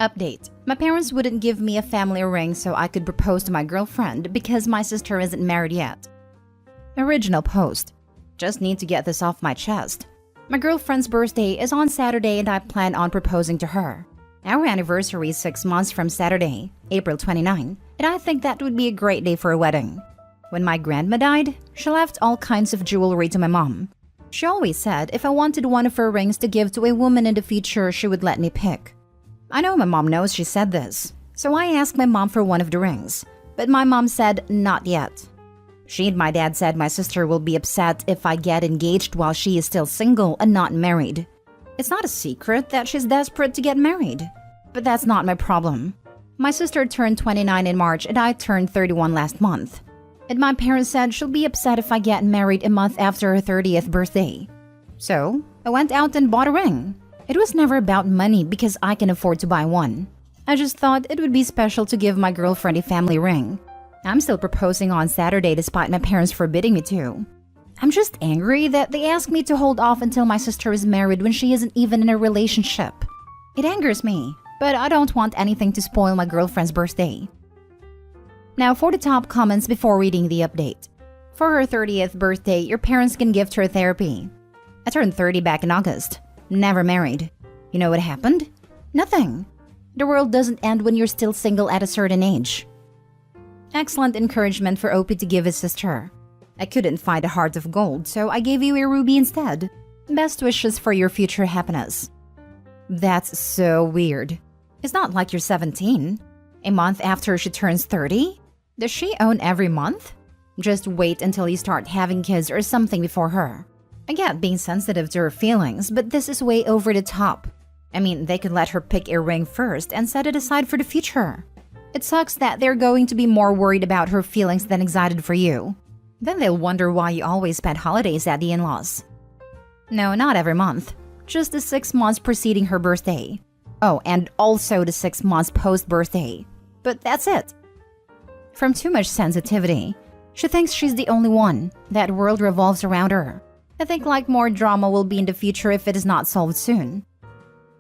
Update. My parents wouldn't give me a family ring so I could propose to my girlfriend because my sister isn't married yet. Original post. Just need to get this off my chest. My girlfriend's birthday is on Saturday and I plan on proposing to her. Our anniversary is 6 months from Saturday, April 29, and I think that would be a great day for a wedding. When my grandma died, she left all kinds of jewelry to my mom. She always said if I wanted one of her rings to give to a woman in the future, she would let me pick. I know my mom knows she said this, so I asked my mom for one of the rings, but my mom said not yet. She and my dad said my sister will be upset if I get engaged while she is still single and not married. It's not a secret that she's desperate to get married, but that's not my problem. My sister turned 29 in March and I turned 31 last month. And my parents said she'll be upset if I get married a month after her 30th birthday. So, I went out and bought a ring. It was never about money because I can afford to buy one. I just thought it would be special to give my girlfriend a family ring. I'm still proposing on Saturday despite my parents forbidding me to. I'm just angry that they asked me to hold off until my sister is married when she isn't even in a relationship. It angers me, but I don't want anything to spoil my girlfriend's birthday. Now for the top comments before reading the update. For her 30th birthday, your parents can gift her therapy. I turned 30 back in August. Never married. You know what happened? Nothing. The world doesn't end when you're still single at a certain age. Excellent encouragement for Opie to give his sister. I couldn't find a heart of gold, so I gave you a ruby instead. Best wishes for your future happiness. That's so weird. It's not like you're 17. A month after she turns 30? Does she own every month? Just wait until you start having kids or something before her. I get being sensitive to her feelings, but this is way over the top. I mean, they could let her pick a ring first and set it aside for the future. It sucks that they're going to be more worried about her feelings than excited for you. Then they'll wonder why you always spend holidays at the in-laws. No, not every month. Just the 6 months preceding her birthday. Oh, and also the 6 months post-birthday. But that's it. From too much sensitivity, she thinks she's the only one. That world revolves around her. I think like more drama will be in the future if it is not solved soon.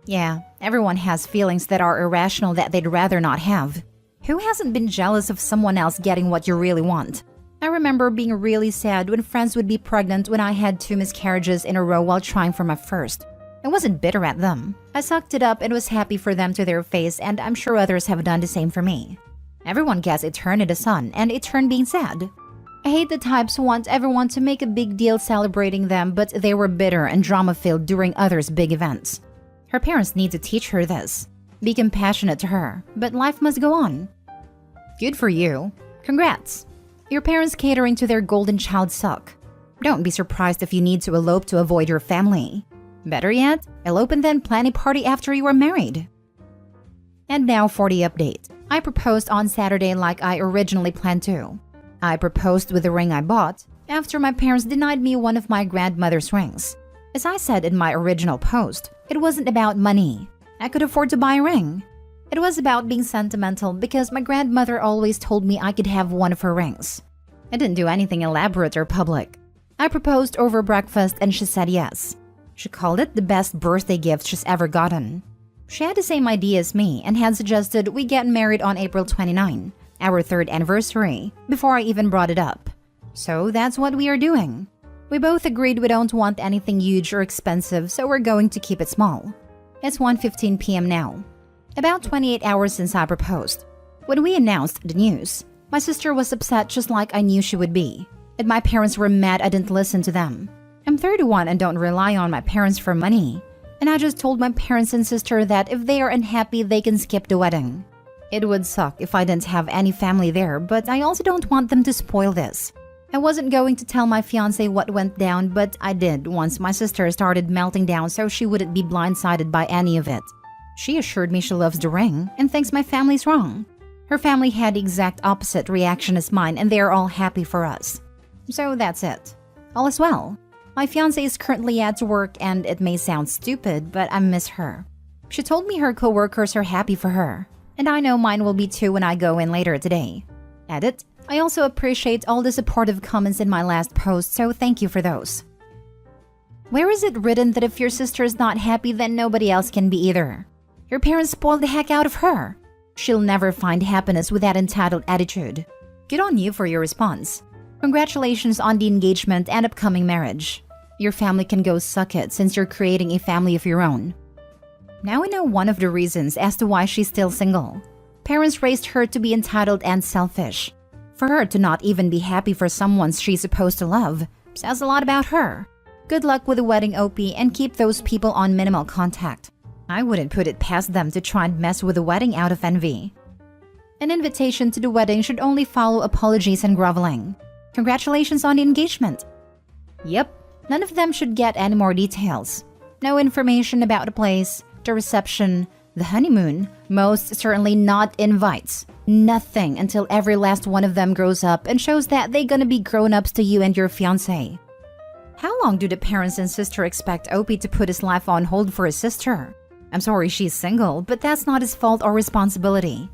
Yeah, everyone has feelings that are irrational that they'd rather not have. Who hasn't been jealous of someone else getting what you really want? I remember being really sad when friends would be pregnant when I had 2 miscarriages in a row while trying for my first. I wasn't bitter at them. I sucked it up and was happy for them to their face, and I'm sure others have done the same for me. Everyone gets a turn in the sun and a turn being sad. I hate the types who want everyone to make a big deal celebrating them, but they were bitter and drama-filled during others' big events. Her parents need to teach her this. Be compassionate to her, but life must go on. Good for you. Congrats. Your parents catering to their golden child suck. Don't be surprised if you need to elope to avoid your family. Better yet, elope and then plan a party after you are married. And now for the update. I proposed on Saturday like I originally planned to. I proposed with the ring I bought after my parents denied me one of my grandmother's rings. As I said in my original post, it wasn't about money. I could afford to buy a ring. It was about being sentimental because my grandmother always told me I could have one of her rings. I didn't do anything elaborate or public. I proposed over breakfast and she said yes. She called it the best birthday gift she's ever gotten. She had the same idea as me and had suggested we get married on April 29, our 3rd anniversary, before I even brought it up. So that's what we are doing. We both agreed we don't want anything huge or expensive, so we're going to keep it small. It's 1:15 p.m. now. About 28 hours since I proposed. When we announced the news, my sister was upset just like I knew she would be. And my parents were mad I didn't listen to them. I'm 31 and don't rely on my parents for money. And I just told my parents and sister that if they are unhappy, they can skip the wedding. It would suck if I didn't have any family there, but I also don't want them to spoil this. I wasn't going to tell my fiancé what went down, but I did once my sister started melting down so she wouldn't be blindsided by any of it. She assured me she loves the ring and thinks my family's wrong. Her family had the exact opposite reaction as mine and they are all happy for us. So that's it. All is well. My fiancé is currently at work and it may sound stupid, but I miss her. She told me her coworkers are happy for her. And I know mine will be too when I go in later today. Edit. I also appreciate all the supportive comments in my last post, so thank you for those. Where is it written that if your sister is not happy, then nobody else can be either? Your parents spoiled the heck out of her. She'll never find happiness with that entitled attitude. Good on you for your response. Congratulations on the engagement and upcoming marriage. Your family can go suck it since you're creating a family of your own. Now we know one of the reasons as to why she's still single. Parents raised her to be entitled and selfish. For her to not even be happy for someone she's supposed to love says a lot about her. Good luck with the wedding, OP, and keep those people on minimal contact. I wouldn't put it past them to try and mess with the wedding out of envy. An invitation to the wedding should only follow apologies and groveling. Congratulations on the engagement. Yep, none of them should get any more details. No information about the place, the reception, the honeymoon, most certainly not invites. Nothing until every last one of them grows up and shows that they're gonna be grown-ups to you and your fiancé. How long do the parents and sister expect OP to put his life on hold for his sister? I'm sorry she's single, but that's not his fault or responsibility.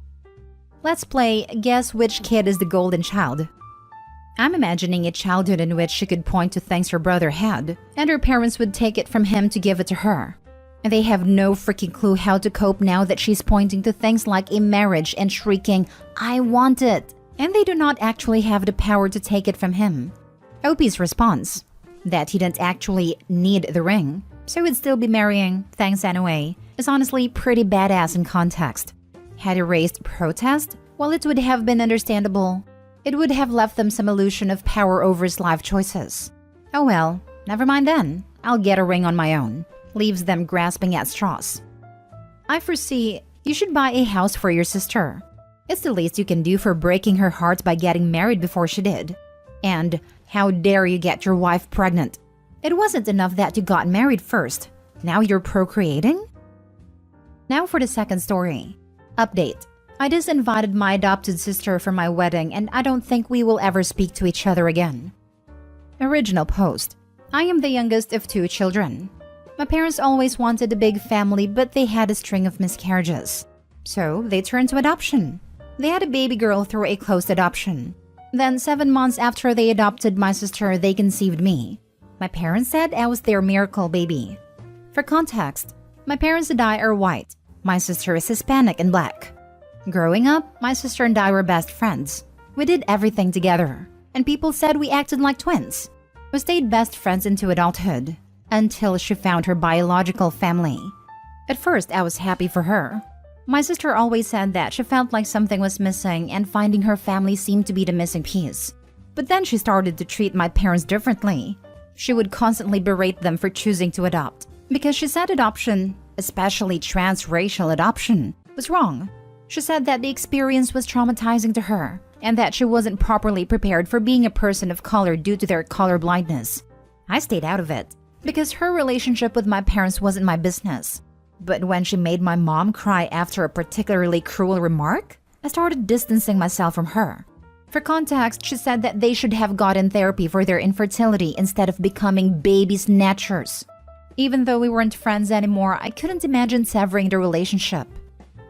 Let's play Guess Which Kid is the Golden Child. I'm imagining a childhood in which she could point to things her brother had, and her parents would take it from him to give it to her. And they have no freaking clue how to cope now that she's pointing to things like a marriage and shrieking, "I want it!" And they do not actually have the power to take it from him. OP's response, that he didn't actually need the ring, so he'd still be marrying, thanks anyway, is honestly pretty badass in context. Had he raised protest, while it would have been understandable, it would have left them some illusion of power over his life choices. Oh well, never mind then. I'll get a ring on my own. Leaves them grasping at straws. I foresee you should buy a house for your sister. It's the least you can do for breaking her heart by getting married before she did. And how dare you get your wife pregnant? It wasn't enough that you got married first. Now you're procreating? Now for the second story. Update. I just invited my adopted sister for my wedding and I don't think we will ever speak to each other again. Original post. I am the youngest of 2 children. My parents always wanted a big family, but they had a string of miscarriages. So they turned to adoption. They had a baby girl through a closed adoption. Then 7 months after they adopted my sister, they conceived me. My parents said I was their miracle baby. For context, my parents and I are white. My sister is Hispanic and black. Growing up, my sister and I were best friends. We did everything together, and people said we acted like twins. We stayed best friends into adulthood, until she found her biological family. At first, I was happy for her. My sister always said that she felt like something was missing and finding her family seemed to be the missing piece. But then she started to treat my parents differently. She would constantly berate them for choosing to adopt, because she said adoption, especially transracial adoption, was wrong. She said that the experience was traumatizing to her and that she wasn't properly prepared for being a person of color due to their color blindness. I stayed out of it because her relationship with my parents wasn't my business. But when she made my mom cry after a particularly cruel remark, I started distancing myself from her. For context, she said that they should have gotten therapy for their infertility instead of becoming baby snatchers. Even though we weren't friends anymore, I couldn't imagine severing the relationship.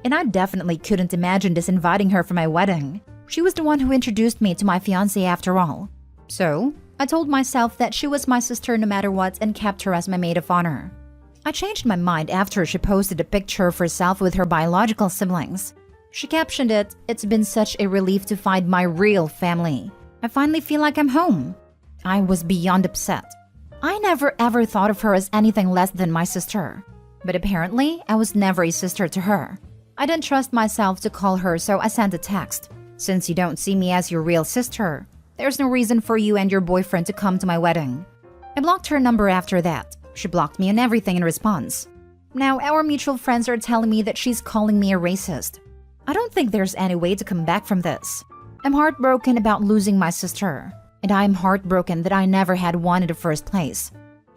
And I definitely couldn't imagine disinviting her for my wedding. She was the one who introduced me to my fiancé after all. So, I told myself that she was my sister no matter what and kept her as my maid of honor. I changed my mind after she posted a picture of herself with her biological siblings. She captioned it, "It's been such a relief to find my real family. I finally feel like I'm home." I was beyond upset. I never ever thought of her as anything less than my sister. But apparently, I was never a sister to her. I didn't trust myself to call her, so I sent a text. "Since you don't see me as your real sister, there's no reason for you and your boyfriend to come to my wedding." I blocked her number after that. She blocked me on everything in response. Now our mutual friends are telling me that she's calling me a racist. I don't think there's any way to come back from this. I'm heartbroken about losing my sister, and I'm heartbroken that I never had one in the first place.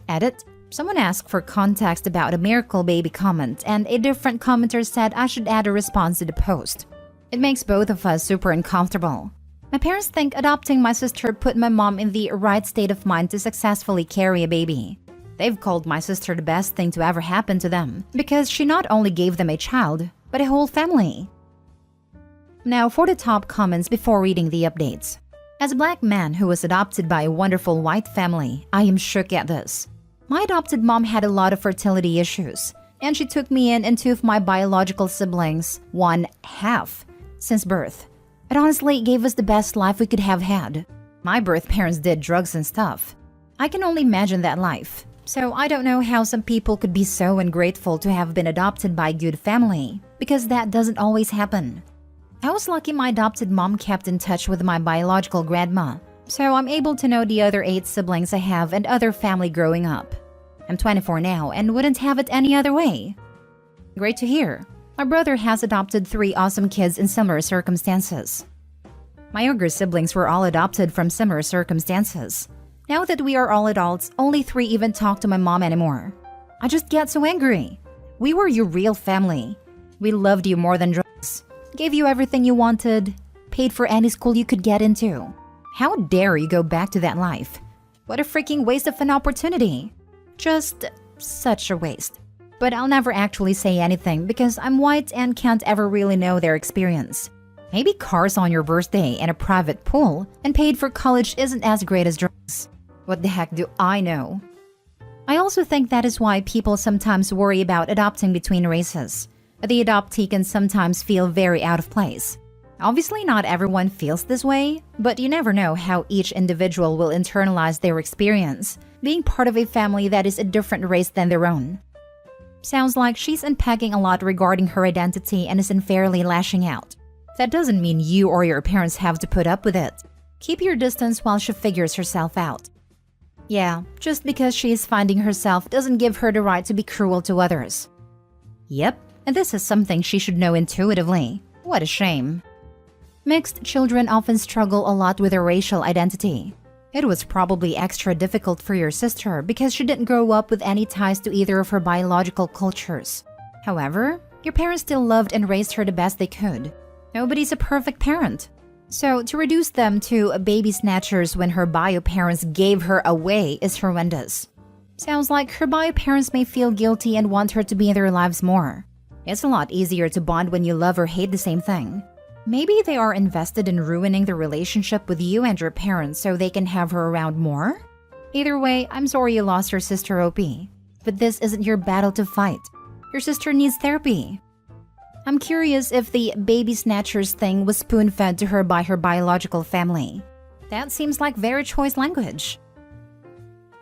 Edit. Someone asked for context about a miracle baby comment, and a different commenter said I should add a response to the post. It makes both of us super uncomfortable. My parents think adopting my sister put my mom in the right state of mind to successfully carry a baby. They've called my sister the best thing to ever happen to them, because she not only gave them a child, but a whole family. Now for the top comments before reading the updates. As a black man who was adopted by a wonderful white family, I am shook at this. My adopted mom had a lot of fertility issues, and she took me in and two of my biological siblings, one half, since birth. It honestly gave us the best life we could have had. My birth parents did drugs and stuff. I can only imagine that life. So I don't know how some people could be so ungrateful to have been adopted by a good family, because that doesn't always happen. I was lucky my adopted mom kept in touch with my biological grandma, so I'm able to know the other 8 siblings I have and other family growing up. I'm 24 now and wouldn't have it any other way. Great to hear. My brother has adopted 3 awesome kids in similar circumstances. My younger siblings were all adopted from similar circumstances. Now that we are all adults, only 3 even talk to my mom anymore. I just get so angry. We were your real family. We loved you more than drugs. Gave you everything you wanted. Paid for any school you could get into. How dare you go back to that life? What a freaking waste of an opportunity. Just such a waste. But I'll never actually say anything because I'm white and can't ever really know their experience. Maybe cars on your birthday and a private pool and paid for college isn't as great as drugs. What the heck do I know? I also think that is why people sometimes worry about adopting between races. The adoptee can sometimes feel very out of place. Obviously, not everyone feels this way, but you never know how each individual will internalize their experience, being part of a family that is a different race than their own. Sounds like she's unpacking a lot regarding her identity and is unfairly lashing out. That doesn't mean you or your parents have to put up with it. Keep your distance while she figures herself out. Yeah, just because she is finding herself doesn't give her the right to be cruel to others. Yep, and this is something she should know intuitively. What a shame. Mixed children often struggle a lot with their racial identity. It was probably extra difficult for your sister because she didn't grow up with any ties to either of her biological cultures. However, your parents still loved and raised her the best they could. Nobody's a perfect parent. So to reduce them to baby snatchers when her bio parents gave her away is horrendous. Sounds like her bio parents may feel guilty and want her to be in their lives more. It's a lot easier to bond when you love or hate the same thing. Maybe they are invested in ruining the relationship with you and your parents so they can have her around more? Either way, I'm sorry you lost your sister, OP. But this isn't your battle to fight. Your sister needs therapy. I'm curious if the baby snatchers thing was spoon-fed to her by her biological family. That seems like very choice language.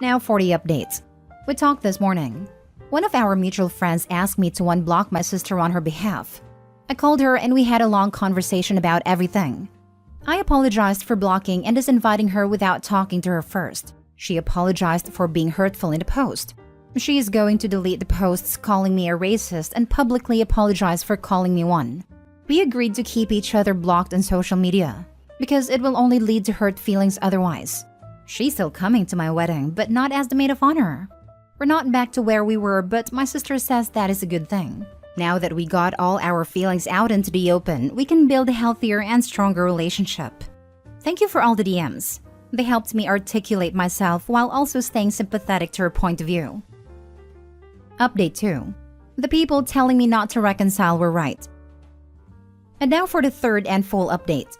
Now for the updates. We talked this morning. One of our mutual friends asked me to unblock my sister on her behalf. I called her and we had a long conversation about everything. I apologized for blocking and is inviting her without talking to her first. She apologized for being hurtful in the post. She is going to delete the posts calling me a racist and publicly apologize for calling me one. We agreed to keep each other blocked on social media because it will only lead to hurt feelings otherwise. She's still coming to my wedding, but not as the maid of honor. We're not back to where we were, but my sister says that is a good thing. Now that we got all our feelings out into the open, we can build a healthier and stronger relationship. Thank you for all the DMs. They helped me articulate myself while also staying sympathetic to her point of view. Update 2. The people telling me not to reconcile were right. And now for the third and full update.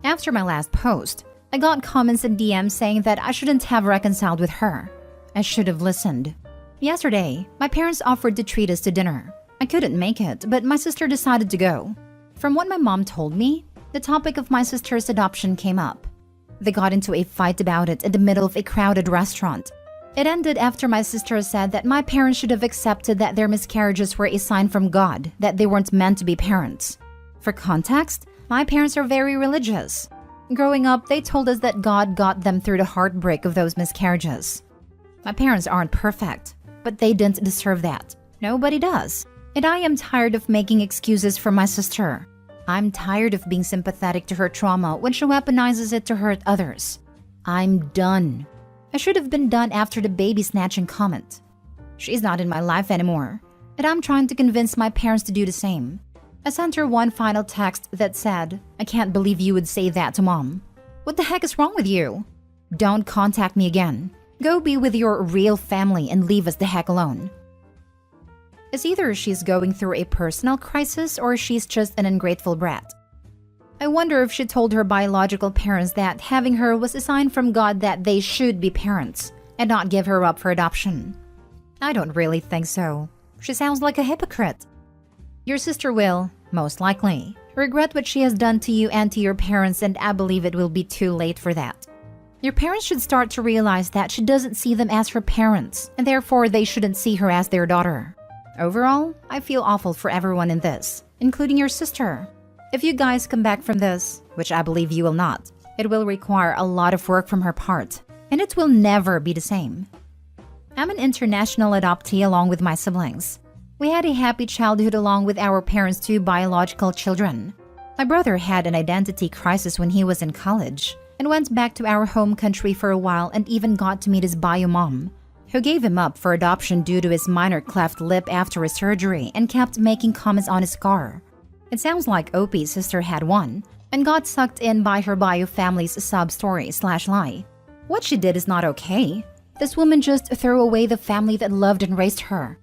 After my last post, I got comments and DMs saying that I shouldn't have reconciled with her. I should have listened. Yesterday, my parents offered to treat us to dinner. I couldn't make it, but my sister decided to go. From what my mom told me, the topic of my sister's adoption came up. They got into a fight about it in the middle of a crowded restaurant. It ended after my sister said that my parents should have accepted that their miscarriages were a sign from God that they weren't meant to be parents. For context, my parents are very religious. Growing up, they told us that God got them through the heartbreak of those miscarriages. My parents aren't perfect, but they didn't deserve that. Nobody does. And I am tired of making excuses for my sister. I'm tired of being sympathetic to her trauma when she weaponizes it to hurt others. I'm done. I should have been done after the baby snatching comment. She's not in my life anymore, and I'm trying to convince my parents to do the same. I sent her one final text that said, "I can't believe you would say that to mom. What the heck is wrong with you? Don't contact me again. Go be with your real family and leave us the heck alone." It's either she's going through a personal crisis or she's just an ungrateful brat. I wonder if she told her biological parents that having her was a sign from God that they should be parents and not give her up for adoption. I don't really think so. She sounds like a hypocrite. Your sister will, most likely, regret what she has done to you and to your parents, and I believe it will be too late for that. Your parents should start to realize that she doesn't see them as her parents, and therefore they shouldn't see her as their daughter. Overall, I feel awful for everyone in this, including your sister. If you guys come back from this, which I believe you will not, it will require a lot of work from her part, and it will never be the same. I'm an international adoptee along with my siblings. We had a happy childhood along with our parents' two biological children. My brother had an identity crisis when he was in college and went back to our home country for a while and even got to meet his bio mom, who gave him up for adoption due to his minor cleft lip after a surgery and kept making comments on his scar. It sounds like Opie's sister had one and got sucked in by her bio family's sub-story/lie. What she did is not okay. This woman just threw away the family that loved and raised her.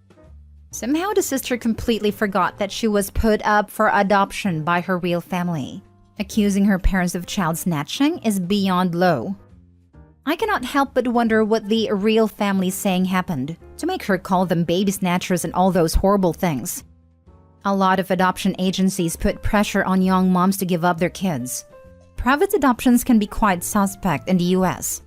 Somehow the sister completely forgot that she was put up for adoption by her real family. Accusing her parents of child snatching is beyond low. I cannot help but wonder what the real family saying happened to make her call them baby snatchers and all those horrible things. A lot of adoption agencies put pressure on young moms to give up their kids. Private adoptions can be quite suspect in the US.